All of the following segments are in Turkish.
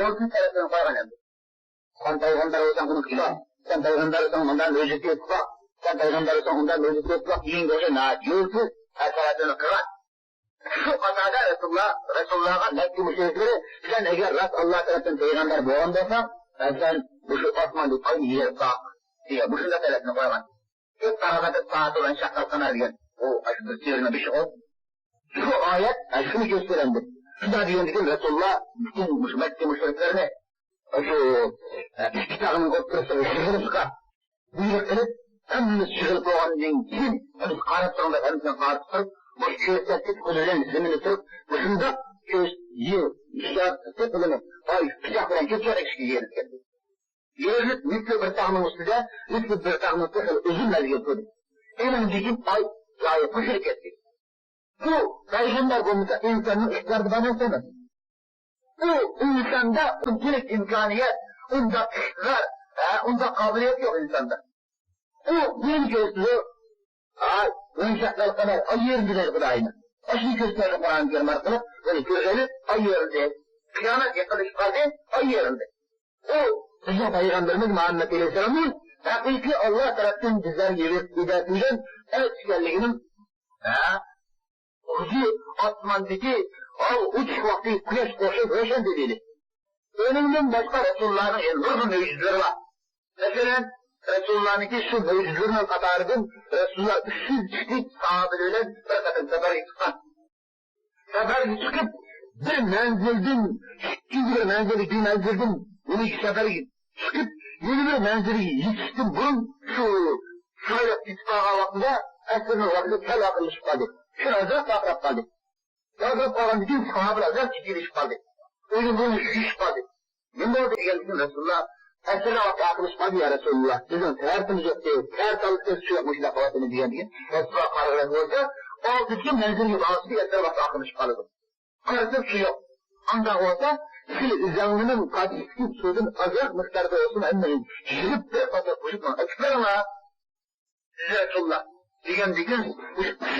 olsun tarafından koygan endi. Sen peygamber olsan bunu kısa, sen peygamber olsan ondan özür diye kısa, sen peygamber olsan ondan özür diye kısa, yiyin koysa naat yolsuz, her tarafını kırar. Şu katada Resulullah'a Mekki müşrikleri, sen eğer Ras Allah tarafından peygamber boğan olsan, sen bu şu Osmanlı aynı yer bak diye bu şu da tarafını koygan. İlk tarafında saat olan şakkal kanar diyen, o aşkı sihirine bir şey o. Şu ayet şunu gösterendir. Şurada diyordu ki Resulullah bütün Mekki müşriklerine şu kitabının oturuşunu şıkırıp buyruk edip hemimiz şıkırıp oğanın kim hemiz qarab sonunda hemizden qarab tutup bu köysettik kuzuyla zemini tutup bu şunda köy işler tıpılını ay pıçak veren köpçer ekşiki yeriz geldi. Yerilip mütlü bir tağının üstüde mütlü bir tağının tıkıl üzümler yapıyordu. Hemen dikim ay kuşuruk etti. Bu peygamber konuda insanın iktidarı bana istemez. Bu insanda direkt imkaniyet, onda iktidar, onda kabiliyet yok insanda. Bu bir gözlü, ön şaklar kadar ayırdılar Kur'an'ı. Aşırı gösterdi Kur'an-ı Kerim arkadaşlar, böyle görüşelim ayırdı. Kıyamet yakılış kaldı, ayırdı. O bize Peygamberimiz Muhammed Aleyhisselam'ın hakiki Allah tarafından bizler hidayetinden elçilerliğinin ucu atmandaki uç vakti güneş koşup roşan dediğini. Önünden başka Resulullah'ın nurlu mevcutları var. Mesela Resulullah'ın şu mevcutlarının kadarının Resulullah 300 çift sahabelerle bir takım seferi çıkan. Seferi çıkıp bir menzilden, bir menzilden, bunu iki seferi çıkıp yeni bir menzili yetiştim. Bunun şöyle itfağa vaktinde esrinin vakti tel akıllı çıkardı. Şurada takrap kaldı. Takrap olan bütün sahabelerden çekiliş kaldı. Öyle bunu iş kaldı. Ben de orada geldim Resulullah. Esrine vakti akıllı kaldı ya Resulullah. Sizin tertiniz yok diye, tert alıp su yapmış lafasını diye. Resulullah kararlar olsa, o bütün menzil gibi ağzı esrine vakti akıllı kaldı. Karısı su yok. Ancak olsa, zangının kadisi sözün azak miktarda olsun emmeyin. Şirip de fazla kuşutma. Açıklar ama, Resulullah. Digen,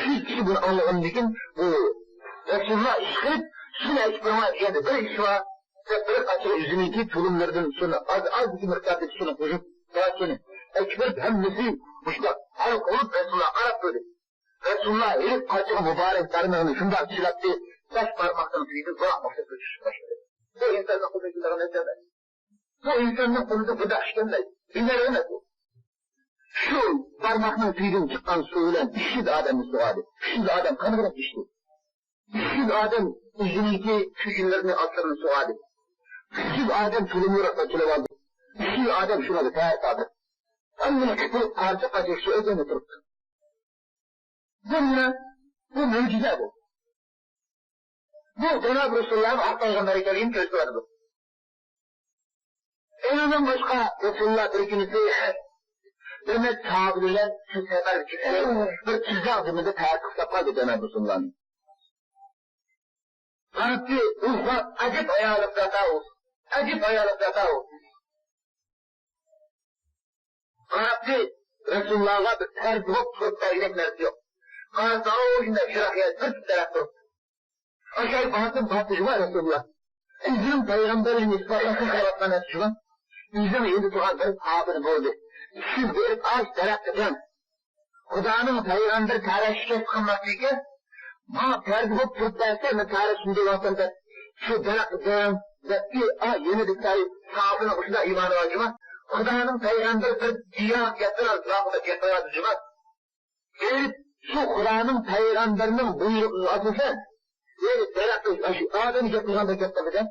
hiç bunu anlayalım digen, bu Resulullah işkirip, şuna açıklama diye bir iş var. Bir açık yüzündeki tulumlardan sonra, az bir miktardaki sonra koşup, daha sonra, ekbir hemmesi, işte, halk olup Resulullah Arap böyle. Resulullah herif açık mübarek darınağını şunda açılattı, baş parmaktan tüydü, bırakmakta kötüsü başladı. Bu insanın konusunda ne demez? Bu insanın konusunda bu da işlemez. Bizler öyle bu. Şu parmakla tüydün çıkan suyla işsiz adamın suadı. İşsiz adam kanı bırak işti. İşsiz adam yüzündeki tüyünlerini atlarını suadı. İşsiz adam tulumları saçılavaldı. İşsiz adam şuna da teyat aldı. Annene kıtırıp karşı su ödeni tuttu. Bu mucize bu. Bu Cenab-ı Resulullah'ın Hak Peygamberi Kerim'in sözleri bu. Ondan başka Resulullah bir günüzü Ümmet sahabiler şu sefer bir çizgi adımında tayakkuk sapladı Cenab-ı Resulullah'ın. Tanıttı, ufak, acip hayalıkta tavuk. Acip hayalıkta tavuk. Tanıttı, Resulullah'a bir terzbuk turukta ileklerdi yok. Kanıttı o yüzden şirahiyel bir taraf turukta. Aşağı batıcı var Resulullah. Bizim Peygamberin ispatlasın hayatlarına çıkan, bizim yedi tuğanların sahabını buldu. Siz bir ağaç taraftıdan, Kuda'nın Peygamber tarihçe kılması ki, ma terzbuk turukta mı tarihçinde vatandaş, şu taraftıdan, yeni bir sahabının kuşunda imanı var cuma, Kuda'nın Peygamber bir cihan yatıran, zahmet yatıran cuma, şu Kur'an'ın Peygamberinin buyruğu atıfen, yani terakki, Adem yapılan da getmeden,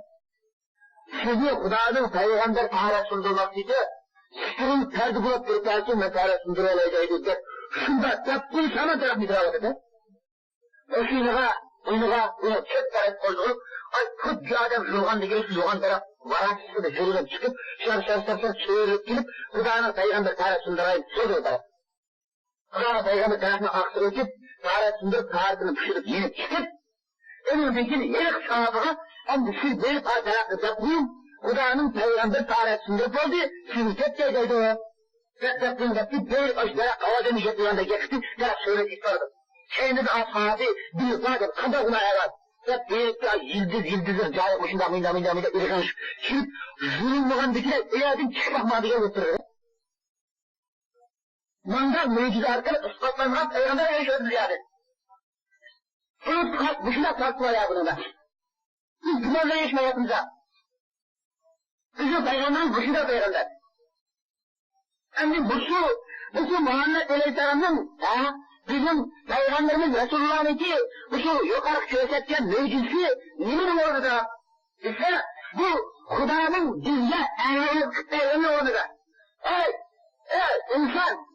sizi Kur'an'ın Peygamber tarih sundurmak için, şunun terdi bulup bir tersi metare sundur olacaktı der. Şunda yaptığı sana taraf müdahale eder. O şuynuğa, çöp taraf koyduğu, kut bir adam zulgan diye zulgan taraf, varaçısı da şuradan çıkıp, şar çığırıp gelip, Kur'an'ın Peygamber tarih sundurayım, söylüyor taraf. Kur'an'ın Peygamber tarafına aksı ötüp, tarih sundurup, tarihini pişirip, yenip çıkıp, önümüzdeki yerik sahabına, hem de siz bir tarafı yapmayın, Kur'an'ın Peygamber tarih sundurup oldu, şimdi tepkiyedeydi o. Tepkiyedeydi, bir aşağıya kavadını yapılan da geçti, taraf söyledi isterdi. Kendi de ashabı, bir zaten kadağına yarar. hep birlikte yıldızın cayı uçunda mıyla ırgın çıkıp zulümlüğün dikine eyadın çıkmak diye götürür. Manda mucize arkalı ispatlanmak peygamber yaşadı yani. Bu şuna tartma ya bunu da. Biz güvenle yaşma hayatımıza. Bizim peygamberin başında peygamber. Şimdi bu Muhammed Aleyhisselam'ın bizim peygamberimiz Resulullah'ın ki bu yukarı kösetken mevcisi nemin oldu da? İşte bu Kuda'nın bizde eğlenme oldu da. Ey insan!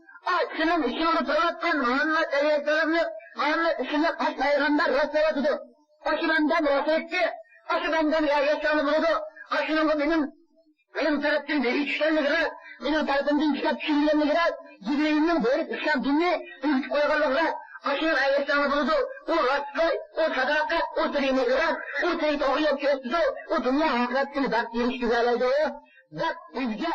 Senin işini tanıttın Muhammed Aleyhisselam'ı Muhammed içinde kaç peygamber Resul'a tutu. Başı benden Resul etti. Başı benden yaşamı buldu. Başının benim tarafım deri işlerine girer. Benim tarafımdan kitap çizgilerine girer. Gideğimin böyle İslam dinini ülke koygallıklar. Başının yaşamı buldu. O Resul, o sadakat, o sırrına girer. O teyit okuyup çözdü. O dünya hakikatini bak giriş güzeleydi o. Bak bizce